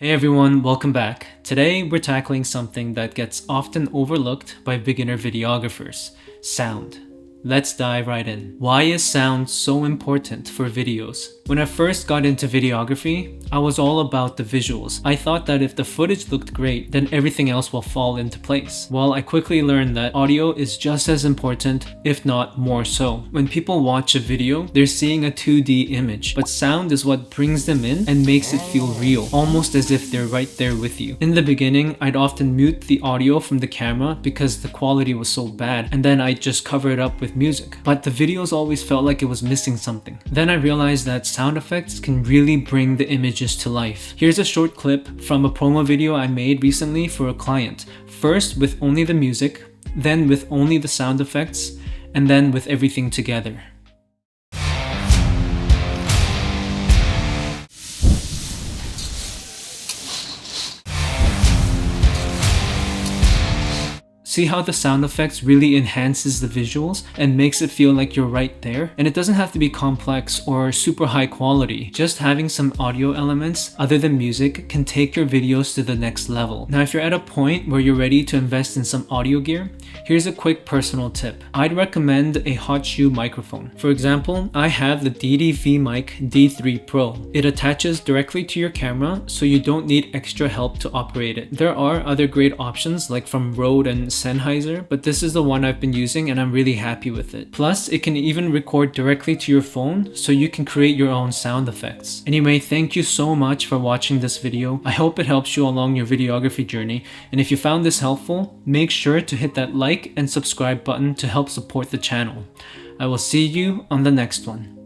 Hey everyone, welcome back. Today we're tackling something that gets often overlooked by beginner videographers: sound. Let's dive right in. Why is sound so important for videos? When I first got into videography, I was all about the visuals. I thought that if the footage looked great, then everything else will fall into place. Well, I quickly learned that audio is just as important, if not more so. When people watch a video, they're seeing a 2D image, but sound is what brings them in and makes it feel real, almost as if they're right there with you. In the beginning, I'd often mute the audio from the camera because the quality was so bad, and then I'd just cover it up with music. But the videos always felt like it was missing something. Then I realized that sound effects can really bring the images to life. Here's a short clip from a promo video I made recently for a client. First with only the music, then with only the sound effects, and then with everything together. See how the sound effects really enhances the visuals and makes it feel like you're right there? And it doesn't have to be complex or super high quality. Just having some audio elements other than music can take your videos to the next level. Now, if you're at a point where you're ready to invest in some audio gear, here's a quick personal tip. I'd recommend a hot shoe microphone. For example, I have the DGLEE Mic D3 Pro. It attaches directly to your camera, so you don't need extra help to operate it. There are other great options like from Rode and Sennheiser, but this is the one I've been using and I'm really happy with it. Plus, it can even record directly to your phone, so you can create your own sound effects. Anyway, thank you so much for watching this video. I hope it helps you along your videography journey, and if you found this helpful, make sure to hit that like and subscribe button to help support the channel. I will see you on the next one.